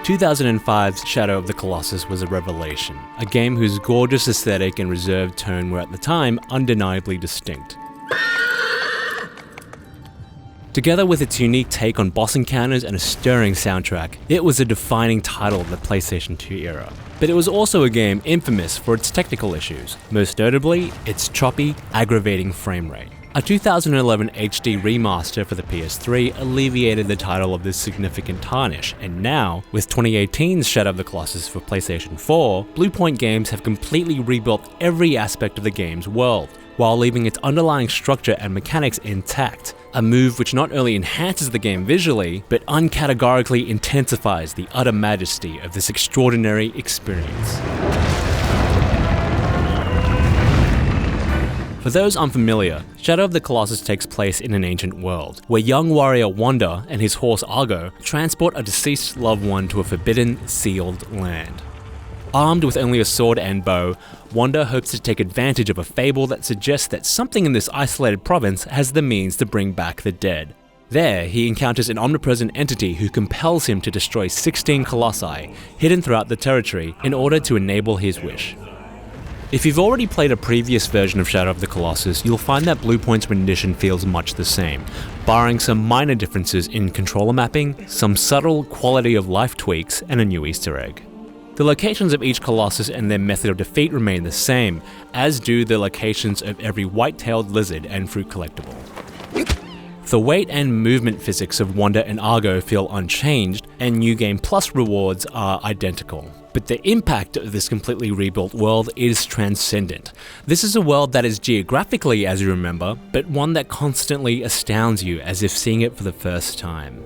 2005's Shadow of the Colossus was a revelation, a game whose gorgeous aesthetic and reserved tone were at the time undeniably distinct. Together with its unique take on boss encounters and a stirring soundtrack, it was a defining title of the PlayStation 2 era. But it was also a game infamous for its technical issues, most notably its choppy, aggravating frame rate. A 2011 HD remaster for the PS3 alleviated the title of this significant tarnish, and now, with 2018's Shadow of the Colossus for PlayStation 4, Bluepoint Games have completely rebuilt every aspect of the game's world, while leaving its underlying structure and mechanics intact, a move which not only enhances the game visually, but uncategorically intensifies the utter majesty of this extraordinary experience. For those unfamiliar, Shadow of the Colossus takes place in an ancient world, where young warrior Wanda and his horse Argo transport a deceased loved one to a forbidden, sealed land. Armed with only a sword and bow, Wanda hopes to take advantage of a fable that suggests that something in this isolated province has the means to bring back the dead. There, he encounters an omnipresent entity who compels him to destroy 16 colossi hidden throughout the territory in order to enable his wish. If you've already played a previous version of Shadow of the Colossus, you'll find that Bluepoint's rendition feels much the same, barring some minor differences in controller mapping, some subtle quality of life tweaks, and a new Easter egg. The locations of each Colossus and their method of defeat remain the same, as do the locations of every white-tailed lizard and fruit collectible. The weight and movement physics of Wanda and Argo feel unchanged, and New Game Plus rewards are identical. But the impact of this completely rebuilt world is transcendent. This is a world that is geographically as you remember, but one that constantly astounds you as if seeing it for the first time.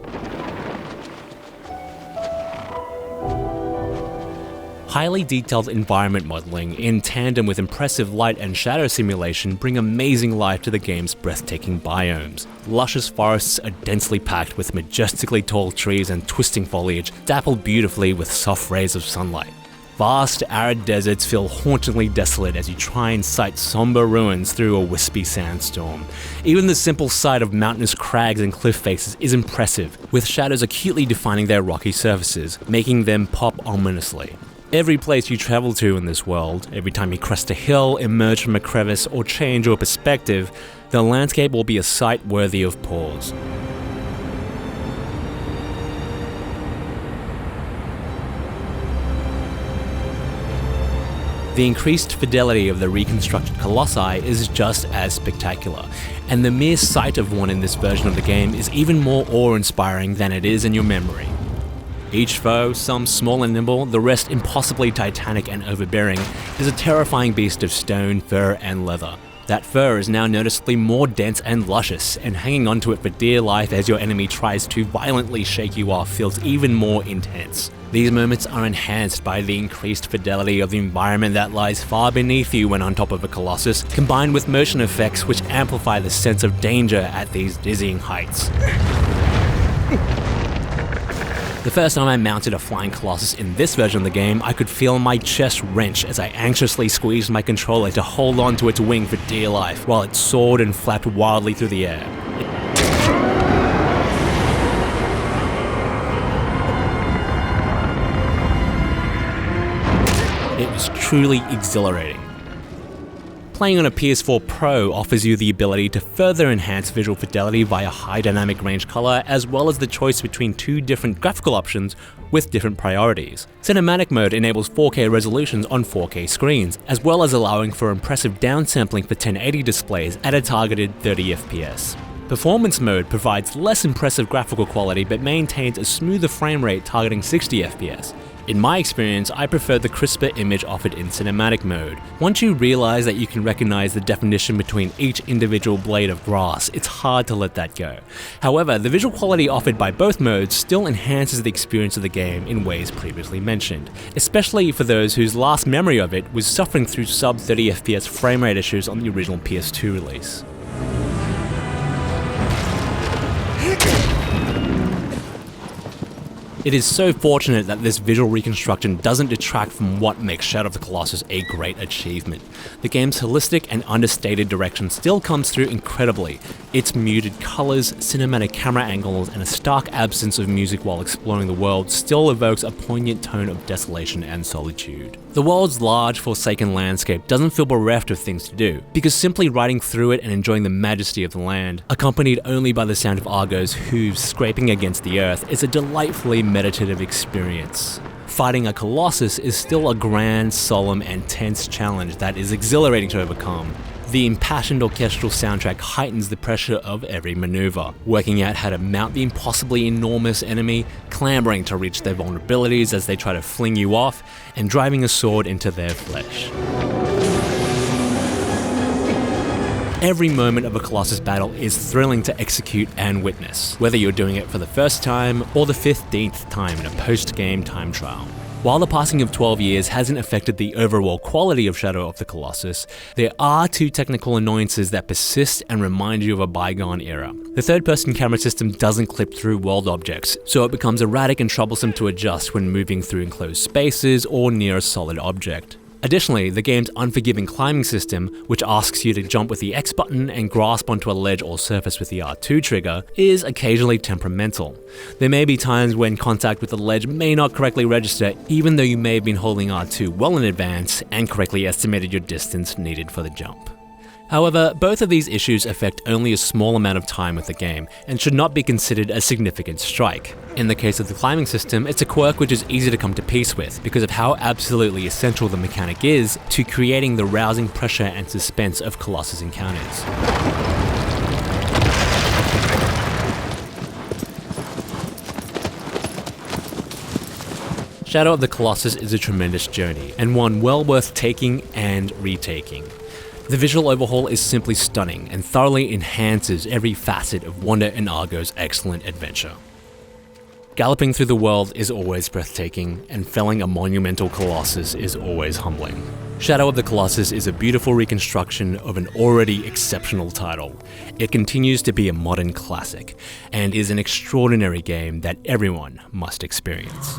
Highly detailed environment modeling in tandem with impressive light and shadow simulation bring amazing life to the game's breathtaking biomes. Luscious forests are densely packed with majestically tall trees and twisting foliage, dappled beautifully with soft rays of sunlight. Vast, arid deserts feel hauntingly desolate as you try and sight somber ruins through a wispy sandstorm. Even the simple sight of mountainous crags and cliff faces is impressive, with shadows acutely defining their rocky surfaces, making them pop ominously. Every place you travel to in this world, every time you crest a hill, emerge from a crevice, or change your perspective, the landscape will be a sight worthy of pause. The increased fidelity of the reconstructed colossi is just as spectacular, and the mere sight of one in this version of the game is even more awe-inspiring than it is in your memory. Each foe, some small and nimble, the rest impossibly titanic and overbearing, is a terrifying beast of stone, fur, and leather. That fur is now noticeably more dense and luscious, and hanging onto it for dear life as your enemy tries to violently shake you off feels even more intense. These moments are enhanced by the increased fidelity of the environment that lies far beneath you when on top of a Colossus, combined with motion effects which amplify the sense of danger at these dizzying heights. The first time I mounted a flying Colossus in this version of the game, I could feel my chest wrench as I anxiously squeezed my controller to hold on to its wing for dear life, while it soared and flapped wildly through the air. It was truly exhilarating. Playing on a PS4 Pro offers you the ability to further enhance visual fidelity via high dynamic range color, as well as the choice between two different graphical options with different priorities. Cinematic mode enables 4K resolutions on 4K screens, as well as allowing for impressive downsampling for 1080 displays at a targeted 30 FPS. Performance mode provides less impressive graphical quality but maintains a smoother frame rate targeting 60 FPS. In my experience, I prefer the crisper image offered in cinematic mode. Once you realize that you can recognize the definition between each individual blade of grass, it's hard to let that go. However, the visual quality offered by both modes still enhances the experience of the game in ways previously mentioned, especially for those whose last memory of it was suffering through sub 30 FPS frame rate issues on the original PS2 release. It is so fortunate that this visual reconstruction doesn't detract from what makes Shadow of the Colossus a great achievement. The game's holistic and understated direction still comes through incredibly. Its muted colors, cinematic camera angles, and a stark absence of music while exploring the world still evokes a poignant tone of desolation and solitude. The world's large, forsaken landscape doesn't feel bereft of things to do, because simply riding through it and enjoying the majesty of the land, accompanied only by the sound of Argo's hooves scraping against the earth, is a delightfully meditative experience. Fighting a Colossus is still a grand, solemn, and tense challenge that is exhilarating to overcome. The impassioned orchestral soundtrack heightens the pressure of every maneuver, working out how to mount the impossibly enormous enemy, clambering to reach their vulnerabilities as they try to fling you off, and driving a sword into their flesh. Every moment of a Colossus battle is thrilling to execute and witness, whether you're doing it for the first time or the 15th time in a post-game time trial. While the passing of 12 years hasn't affected the overall quality of Shadow of the Colossus, there are two technical annoyances that persist and remind you of a bygone era. The third-person camera system doesn't clip through world objects, so it becomes erratic and troublesome to adjust when moving through enclosed spaces or near a solid object. Additionally, the game's unforgiving climbing system, which asks you to jump with the X button and grasp onto a ledge or surface with the R2 trigger, is occasionally temperamental. There may be times when contact with the ledge may not correctly register, even though you may have been holding R2 well in advance and correctly estimated your distance needed for the jump. However, both of these issues affect only a small amount of time with the game, and should not be considered a significant strike. In the case of the climbing system, it's a quirk which is easy to come to peace with, because of how absolutely essential the mechanic is to creating the rousing pressure and suspense of Colossus encounters. Shadow of the Colossus is a tremendous journey, and one well worth taking and retaking. The visual overhaul is simply stunning and thoroughly enhances every facet of Wanda and Argo's excellent adventure. Galloping through the world is always breathtaking, and felling a monumental Colossus is always humbling. Shadow of the Colossus is a beautiful reconstruction of an already exceptional title. It continues to be a modern classic, and is an extraordinary game that everyone must experience.